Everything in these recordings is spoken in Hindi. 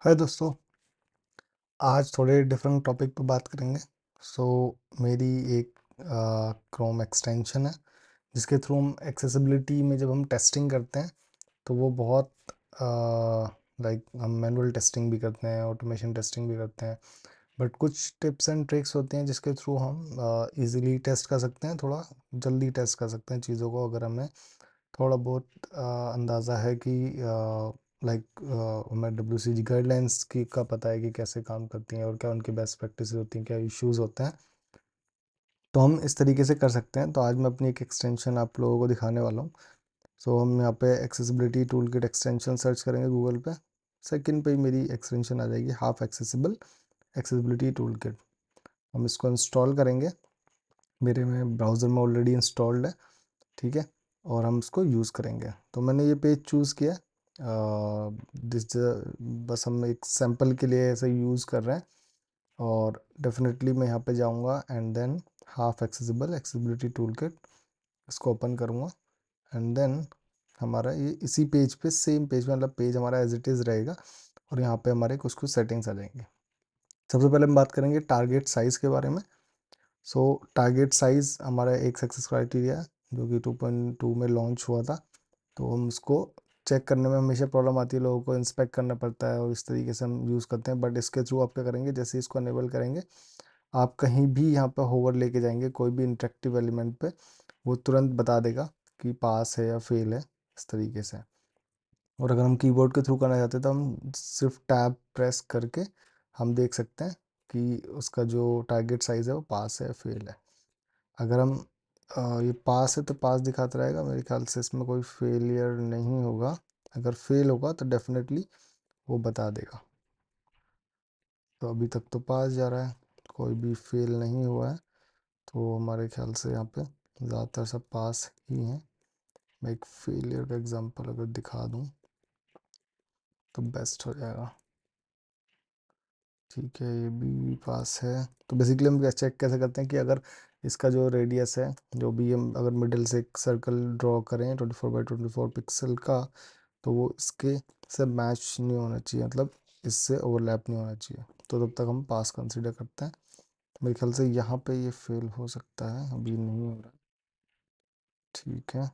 हाय दोस्तों। आज थोड़े डिफरेंट टॉपिक पे बात करेंगे। सो मेरी एक क्रोम एक्सटेंशन है जिसके थ्रू हम एक्सेसिबिलिटी में जब हम टेस्टिंग करते हैं तो वो बहुत लाइक हम मैनुअल टेस्टिंग भी करते हैं, ऑटोमेशन टेस्टिंग भी करते हैं। बट कुछ टिप्स एंड ट्रिक्स होते हैं जिसके थ्रू हम इजीली टेस्ट कर सकते हैं, थोड़ा जल्दी टेस्ट कर सकते हैं चीज़ों को, अगर हमें थोड़ा बहुत अंदाज़ा है कि लाइक हमें डब्ल्यूसीजी गाइडलाइंस की का पता है कि कैसे काम करती हैं और क्या उनकी बेस्ट प्रैक्टिस होती हैं, क्या इश्यूज होते हैं। तो हम इस तरीके से कर सकते हैं। तो आज मैं अपनी एक एक्सटेंशन आप लोगों को दिखाने वाला हूँ। सो हम यहाँ पे accessibility tool kit extension search करेंगे गूगल पे। सेकंड पे ही मेरी एक्सटेंशन आ जाएगी, half accessible accessibility tool kit. हम इसको इंस्टॉल करेंगे। मेरे में ब्राउज़र में ऑलरेडी इंस्टॉल्ड है, ठीक है। और हम इसको यूज़ करेंगे। तो मैंने ये पेज चूज़ किया। दिस बस हम एक सैंपल के लिए ऐसे यूज़ कर रहे हैं। और डेफिनेटली मैं यहाँ पे जाऊँगा and than half accessible accessibility tool kit, इसको ओपन करूँगा। एंड देन हमारा ये इसी पेज पे, सेम पेज में, मतलब पेज हमारा एज इट इज़ रहेगा। और यहाँ पे हमारे कुछ कुछ सेटिंग्स आ जाएंगे। सबसे पहले हम बात करेंगे टारगेट साइज़ के बारे में। सो टारगेट साइज़ हमारा एक सक्सेस क्राइटेरिया है जो कि 2.2 में लॉन्च हुआ था। तो हम उसको चेक करने में हमेशा प्रॉब्लम आती है, लोगों को इंस्पेक्ट करना पड़ता है और इस तरीके से हम यूज़ करते हैं। बट इसके थ्रू आप क्या करेंगे, जैसे इसको अनेबल करेंगे, आप कहीं भी यहाँ पर होवर लेके जाएंगे कोई भी इंटरेक्टिव एलिमेंट पे, वो तुरंत बता देगा कि पास है या फेल है, इस तरीके से। और अगर हम कीबोर्ड के थ्रू करना चाहते हैं तो हम सिर्फ टैब प्रेस करके हम देख सकते हैं कि उसका जो टारगेट साइज़ है वो पास है या फेल है। अगर हम ये पास है तो पास दिखाता रहेगा, मेरे ख्याल से इसमें कोई फेलियर नहीं होगा। अगर फेल होगा तो डेफिनेटली वो बता देगा। तो अभी तक तो पास जा रहा है, कोई भी फेल नहीं हुआ है। तो हमारे ख्याल से यहाँ पे ज़्यादातर सब पास ही हैं। मैं एक फेलियर का एग्जांपल अगर दिखा दूँ तो बेस्ट हो जाएगा। ठीक है, ये भी पास है। तो बेसिकली हम चेक कैसे करते हैं कि अगर इसका जो रेडियस है, जो भी हम अगर मिडिल से एक सर्कल ड्रॉ करें 24 बाई 24 पिक्सल का, तो वो इसके से मैच नहीं होना चाहिए, मतलब इससे ओवरलैप नहीं होना चाहिए। तो तब तक हम पास कंसीडर करते हैं। मेरे ख्याल से यहाँ पे ये फेल हो सकता है, अभी नहीं हो रहा। ठीक है,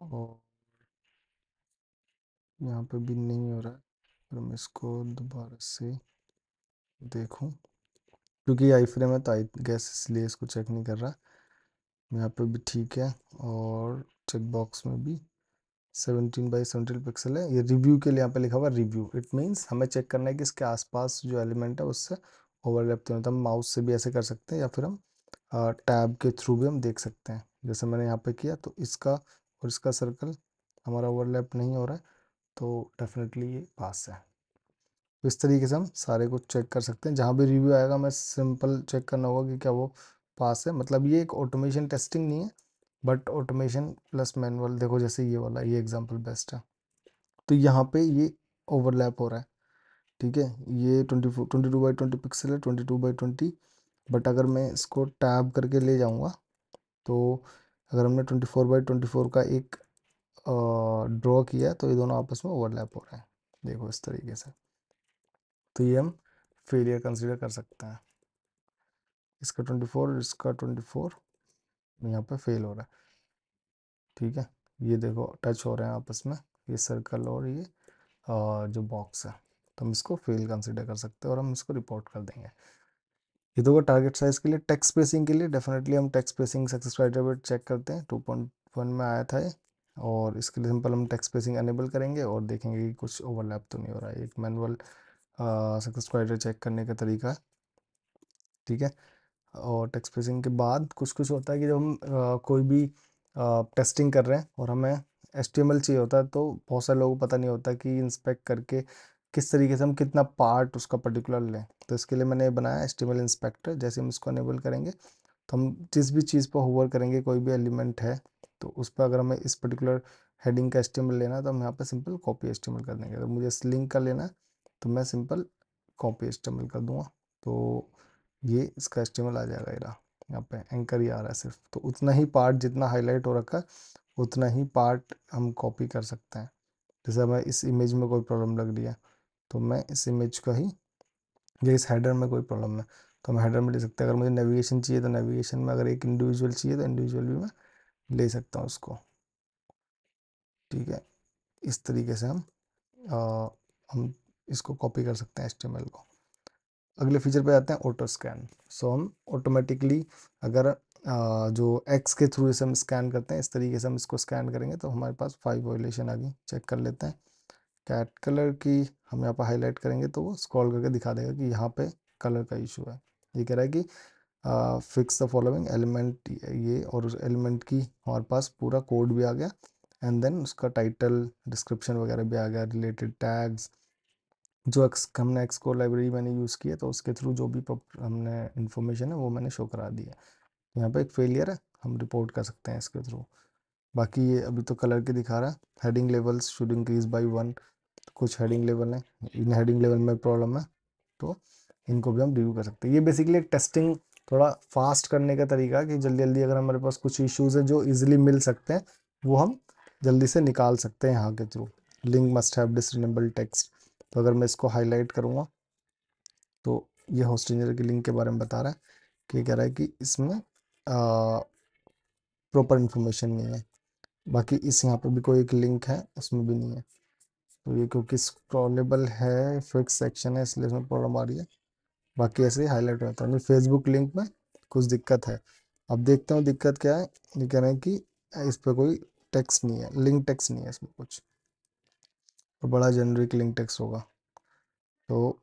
और यहाँ पे भी नहीं हो रहा है। फिर मैं इसको दोबारा से देखूँ, क्योंकि आई फ्रेम है तो आई गैस इसलिए इसको चेक नहीं कर रहा। यहाँ पे भी ठीक है, और चेक बॉक्स में भी 17 बाई 17 पिक्सल है। ये रिव्यू के लिए यहाँ पे लिखा हुआ रिव्यू, इट मीन्स हमें चेक करना है कि इसके आसपास जो एलिमेंट है उससे ओवरलैप तो नहीं होता। हम माउस से भी ऐसे कर सकते हैं या फिर हम टैब के थ्रू भी हम देख सकते हैं। जैसे मैंने यहाँ पे किया तो इसका और इसका सर्कल हमारा ओवरलैप नहीं हो रहा है, तो डेफिनेटली ये पास है। तो इस तरीके से हम सारे कुछ चेक कर सकते हैं। जहाँ भी रिव्यू आएगा हमें सिंपल चेक करना होगा कि क्या वो पास है। मतलब ये एक ऑटोमेशन टेस्टिंग नहीं है, बट ऑटोमेशन प्लस मैनुअल। देखो जैसे ये वाला, ये एग्जांपल बेस्ट है। तो यहाँ पे ये ओवरलैप हो रहा है, ठीक है। ये 22 बाई 20 पिक्सल है, 22 बाई 20। बट अगर मैं इसको टैब करके ले जाऊँगा तो अगर हमने 24 बाई 24 का एक ड्रॉ किया है तो ये दोनों आपस में ओवरलैप हो रहे हैं, देखो इस तरीके से। तो ये हम फेलियर कंसीडर कर सकते हैं। इसका 24, इसका 24 यहाँ पे फेल हो रहा है, ठीक है। ये देखो टच हो रहे हैं आपस में, ये सर्कल और ये जो बॉक्स है। तो हम इसको फेल कंसीडर कर सकते हैं और हम इसको रिपोर्ट कर देंगे। ये तो टारगेट साइज के लिए। टेक्स्ट स्पेसिंग के लिए डेफिनेटली हम text spacing success criteria check करते हैं, 2.1 में आया था ये। और इसके लिए सिंपल हम टेक्स्ट स्पेसिंग अनेबल करेंगे और देखेंगे कि कुछ ओवरलैप तो नहीं हो रहा है। एक मैनुअल सक्सेस क्राइटेरिया चेक करने का तरीका है, ठीक है। और टेक्स्ट स्पेसिंग के बाद कुछ कुछ होता है कि जब हम कोई भी टेस्टिंग कर रहे हैं और हमें HTML चाहिए होता है, तो बहुत सारे लोगों को पता नहीं होता कि इंस्पेक्ट करके किस तरीके से हम कितना पार्ट उसका पर्टिकुलर लें। तो इसके लिए मैंने बनाया HTML इंस्पेक्टर। जैसे हम इसको अनेबल करेंगे तो हम जिस भी चीज़ पर होवर करेंगे, कोई भी एलिमेंट है तो उस पर अगर हमें इस पर्टिकुलर हेडिंग का HTML लेना है तो हम यहाँ पर सिंपल कॉपी HTML कर देंगे। अगर मुझे इस लिंक का लेना है तो मैं सिंपल कॉपी HTML कर दूंगा, तो ये इसका HTML आ जाएगा। ये रहा, यहाँ पे एंकर ही आ रहा है सिर्फ। तो उतना ही पार्ट जितना हाईलाइट हो रखा है उतना ही पार्ट हम कॉपी कर सकते हैं। जैसे हमें इस इमेज में कोई प्रॉब्लम लग रही है तो मैं इस इमेज का ही, या इस हेडर में कोई प्रॉब्लम है तो हम हेडर में ले सकते हैं। अगर मुझे नेविगेशन चाहिए तो नेविगेशन में, अगर एक इंडिविजुअल चाहिए तो इंडिविजुअल भी मैं ले सकता हूँ उसको। ठीक है, इस तरीके से हम इसको कॉपी कर सकते हैं HTML को। अगले फीचर पे आते हैं ऑटो स्कैन। सो हम ऑटोमेटिकली अगर जो एक्स के थ्रू इसे हम स्कैन करते हैं, इस तरीके से हम इसको स्कैन करेंगे तो हमारे पास 5 वॉयलेशन आ गई। चेक कर लेते हैं। कैट कलर की हम यहाँ पर हाईलाइट करेंगे तो वो स्क्रॉल करके दिखा देगा कि यहाँ पे कलर का इशू है। ये कह रहा है कि फिक्स द फॉलोइंग एलिमेंट, ये और उस एलिमेंट की हमारे पास पूरा कोड भी आ गया, एंड देन उसका टाइटल डिस्क्रिप्शन वगैरह भी आ गया, रिलेटेड टैग्स, जो हमने एक्सकोर लाइब्रेरी मैंने यूज़ की है तो उसके थ्रू जो भी हमने इन्फॉर्मेशन है वो मैंने शो करा दी है। यहाँ पे एक फेलियर है, हम रिपोर्ट कर सकते हैं इसके थ्रू। बाकी ये अभी तो कलर के दिखा रहा है। Heading levels should increase by 1, कुछ हेडिंग लेवल है, इन हेडिंग लेवल में प्रॉब्लम है तो इनको भी हम रिव्यू कर सकते हैं। ये बेसिकली एक टेस्टिंग थोड़ा फास्ट करने का तरीका है कि जल्दी जल्दी अगर हमारे पास कुछ इश्यूज है जो इजीली मिल सकते हैं वो हम जल्दी से निकाल सकते हैं यहाँ के through. Link must have disable text, तो अगर मैं इसको हाईलाइट करूँगा तो ये होस्ट इंजीनियर की लिंक के बारे में बता रहा है कि कह रहा है कि इसमें प्रॉपर इन्फॉर्मेशन नहीं है। बाकी इस यहाँ पे भी कोई एक लिंक है, उसमें भी नहीं है। तो ये क्योंकि स्क्रॉलेबल है, फिक्स सेक्शन है, इसलिए इसमें प्रॉब्लम आ रही है। बाकी ऐसे ही हाईलाइट रहता है। फेसबुक लिंक में कुछ दिक्कत है। अब देखते हैं दिक्कत क्या है। ये कह रहे हैं कि इस पर कोई टेक्स्ट नहीं है, लिंक टेक्स्ट नहीं है इसमें कुछ, तो बड़ा जेनरिक लिंक टेक्स्ट होगा। तो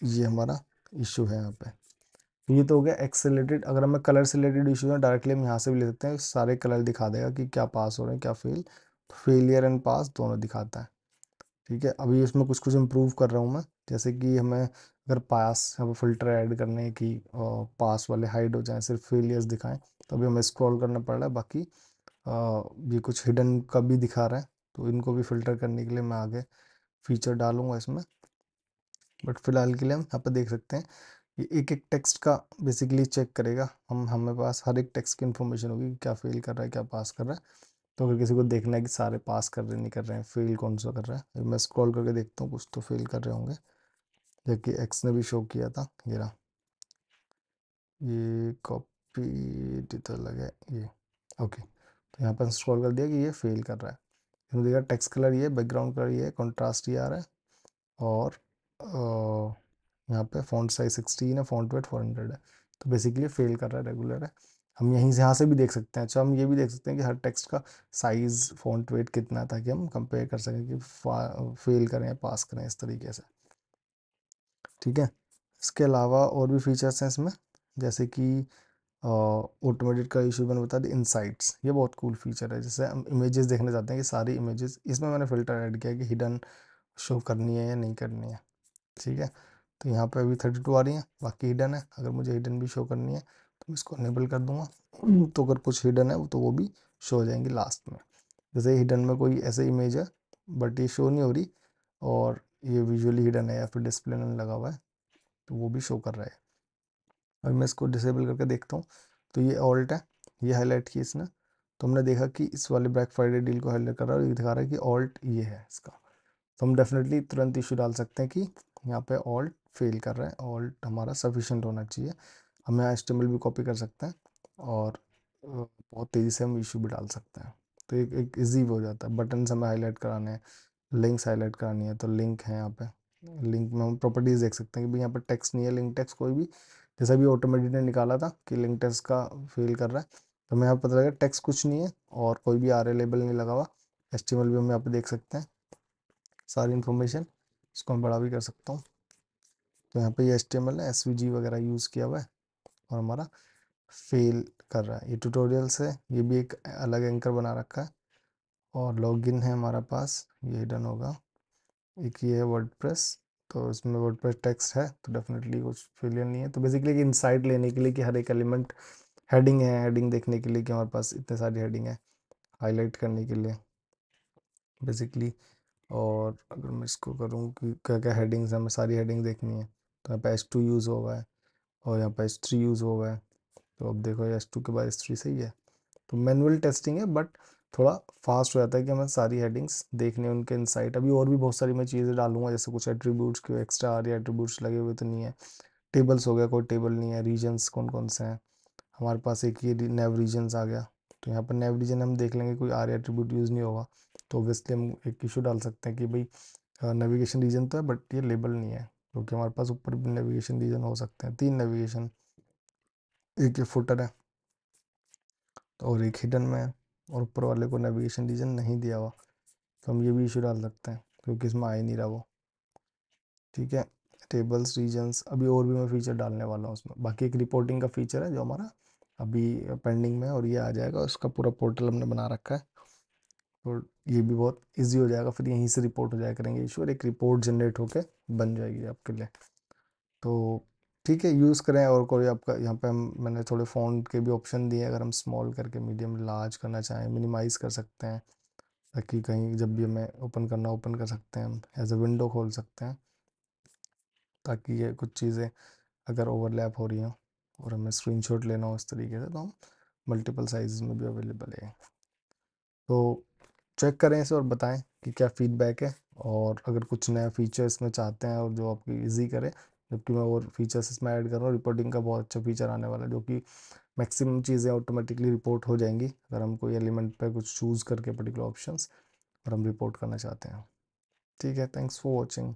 ये हमारा इशू है यहाँ पे। ये तो हो गया एक्स से रिलेटेड। अगर हमें कलर से रिलेटेड इशू है डायरेक्टली हम यहाँ से भी ले सकते हैं, सारे कलर दिखा देगा कि क्या पास हो रहे हैं क्या फेल। फेलियर एंड पास दोनों दिखाता है। ठीक है, अभी इसमें कुछ कुछ इम्प्रूव कर रहा हूँ मैं, जैसे कि हमें अगर पास यहाँ पर फिल्टर ऐड करने हैं कि पास वाले हाइड हो जाएं, सिर्फ फेलियर्स दिखाएं, तो अभी हमें स्क्रॉल करना पड़ रहा है। बाकी ये कुछ हिडन का भी दिखा रहा है, तो इनको भी फिल्टर करने के लिए मैं आगे फीचर डालूंगा इसमें। बट फिलहाल के लिए हम यहाँ पर देख सकते हैं ये एक एक टेक्स्ट का बेसिकली चेक करेगा। हमें पास हर एक टेक्स्ट की इन्फॉर्मेशन होगी कि क्या फेल कर रहा है क्या पास कर रहा है। तो अगर किसी को देखना है कि सारे पास कर रहे नहीं कर रहे हैं, फेल कौन सा कर रहा है, अभी मैं स्क्रॉल करके देखता हूँ, कुछ तो फेल कर रहे होंगे, जबकि एक्स ने भी शो किया था। ये रहा, ये कॉपी तो लगा ये। ओके, तो यहाँ पर स्क्रॉल कर दिया कि ये फेल कर रहा है। इसमें देखा टेक्स्ट कलर ये, बैकग्राउंड कलर ये, कॉन्ट्रास्ट ये आ रहा है, और यहाँ पे फ़ॉन्ट साइज 16 है, फ़ॉन्ट वेट 400 है। तो बेसिकली फेल कर रहा है, रेगुलर है। हम यहीं से यहाँ से भी देख सकते हैं। अच्छा, हम ये भी देख सकते हैं कि हर टेक्स्ट का साइज़ फ़ॉन्ट वेट कितना है, ताकि हम कंपेयर कर सकें कि फेल करें या पास करें इस तरीके से। ठीक है, इसके अलावा और भी फीचर्स हैं इसमें, जैसे कि ऑटोमेटेड का इशू मैंने बता दिया। इनसाइट्स, ये बहुत कूल फीचर है। जैसे हम इमेजेस देखने जाते हैं कि सारी इमेजेस, इसमें मैंने फ़िल्टर ऐड किया कि हिडन शो करनी है या नहीं करनी है। ठीक है, तो यहाँ पे अभी 32 आ रही हैं, बाकी हिडन है। अगर मुझे हिडन भी शो करनी है तो मैं इसको अनेबल कर दूंगा, तो अगर कुछ हिडन है तो वो भी शो हो जाएंगी लास्ट में। जैसे हिडन में कोई ऐसे इमेज है बट ये शो नहीं हो रही, और ये विजुअली हिडन है या फिर डिस्प्ले में लगा हुआ है, तो वो भी शो कर रहा है। अभी मैं इसको डिसेबल करके देखता हूँ, तो ये ऑल्ट है, ये हाईलाइट की इसने, तो हमने देखा कि इस वाले ब्लैक फ्राइडे डील को हाईलाइट कर रहा है, और ये दिखा रहा है कि ऑल्ट ये है इसका। तो हम डेफिनेटली तुरंत इशू डाल सकते हैं कि यहाँ पे ऑल्ट फेल कर रहा है, ऑल्ट हमारा सफिशिएंट होना चाहिए। हम यहाँ HTML भी कॉपी कर सकते हैं, और बहुत तेज़ी से हम इशू भी डाल सकते हैं। तो एक ईजी हो जाता है। बटन्स हमें हाईलाइट कराने हैं, लिंक्स हाईलाइट करानी है, तो लिंक है यहाँ पे। लिंक में हम प्रॉपर्टीज़ देख सकते हैं कि भाई यहाँ पर टेक्स्ट नहीं है, लिंक टेक्स्ट कोई भी, जैसा भी ऑटोमेटिक ने निकाला था कि लिंक टेक्स्ट का फेल कर रहा है, तो हमें यहाँ पता लगा टेक्स्ट कुछ नहीं है और कोई भी आर लेबल नहीं लगा हुआ। HTML भी हम यहाँ पे देख सकते हैं सारी इन्फॉर्मेशन, इसको मैं बड़ा भी कर सकता हूँ। तो यहाँ पे ये HTML है, SVG वगैरह यूज़ किया हुआ है, और हमारा फेल कर रहा है। ये ट्यूटोरियल्स है, ये भी एक अलग एंकर बना रखा है, और लॉगिन है हमारा पास, ये डन होगा। एक ये है वर्डप्रेस, तो इसमें वर्डप्रेस टेक्स्ट है, तो डेफिनेटली कुछ फेलियर नहीं है। तो बेसिकली एक इंसाइट लेने के लिए कि हर एक एलिमेंट, हेडिंग है, हेडिंग देखने के लिए कि हमारे पास इतने सारी हेडिंग है, हाईलाइट करने के लिए बेसिकली। और अगर मैं इसको करूँ कि क्या क्या हेडिंग्स हमें सारी हेडिंग देखनी है, तो यहाँ पे H2 यूज़ हुआ है, और यहाँ पे H3 यूज़ हुआ है। तो अब देखो H2 के बाद H3 सही है। तो मैनुअल टेस्टिंग है, बट थोड़ा फास्ट हो जाता है कि हमें सारी हेडिंग्स देखने उनके इनसाइट। अभी और भी बहुत सारी मैं चीज़ें डालूंगा, जैसे कुछ एट्रीब्यूट्स के एक्स्ट्रा आ रही है, एट्रीब्यूट्स लगे हुए तो नहीं है। टेबल्स हो गया, कोई टेबल नहीं है। रीजन्स कौन कौन से हैं हमारे पास, एक ये नेव रीजन्स आ गया। तो यहाँ पर नेव रीजन हम देख लेंगे कोई आर एट्रीब्यूट यूज़ नहीं होगा, तो ऑब्वियसली हम एक इशू डाल सकते हैं कि भाई नेविगेशन रीजन तो है बट ये लेबल नहीं है, क्योंकि हमारे पास ऊपर भी नेविगेशन रीजन हो सकते हैं, 3 नेविगेशन, एक ये फुटर है और एक हिडन में है, और ऊपर वाले को नेविगेशन रीजन नहीं दिया हुआ, तो हम ये भी इशू डाल सकते हैं क्योंकि इसमें आ ही नहीं रहा वो। ठीक है, टेबल्स रीजन्स, अभी और भी मैं फीचर डालने वाला हूँ उसमें। बाकी एक रिपोर्टिंग का फीचर है जो हमारा अभी पेंडिंग में है, और ये आ जाएगा, उसका पूरा पोर्टल हमने बना रखा है, तो ये भी बहुत इजी हो जाएगा। फिर यहीं से रिपोर्ट हो जाया करेंगे इशू, और एक रिपोर्ट जनरेट होके बन जाएगी आपके लिए। तो ठीक है, यूज़ करें। और कोई आपका यहाँ पे मैंने थोड़े फ़ॉन्ट के भी ऑप्शन दिए हैं, अगर हम स्मॉल करके मीडियम लार्ज करना चाहें, मिनिमाइज़ कर सकते हैं, ताकि कहीं जब भी हमें ओपन करना ओपन कर सकते हैं, हम एज अ विंडो खोल सकते हैं, ताकि ये कुछ चीज़ें अगर ओवरलैप हो रही हो और हमें स्क्रीनशॉट लेना हो इस तरीके से, तो हम मल्टीपल साइज़ में भी अवेलेबल है। तो चेक करें इसे और बताएं कि क्या फीडबैक है, और अगर कुछ नया फीचर इसमें चाहते हैं और जो आपकी इजी करे, जबकि मैं और फीचर्स इसमें ऐड कर रहा हूँ। रिपोर्टिंग का बहुत अच्छा फीचर आने वाला है, जो कि मैक्सिमम चीज़ें ऑटोमेटिकली रिपोर्ट हो जाएंगी अगर हम कोई एलिमेंट पे कुछ चूज़ करके पर्टिकुलर ऑप्शंस और हम रिपोर्ट करना चाहते हैं। ठीक है, थैंक्स फॉर वॉचिंग।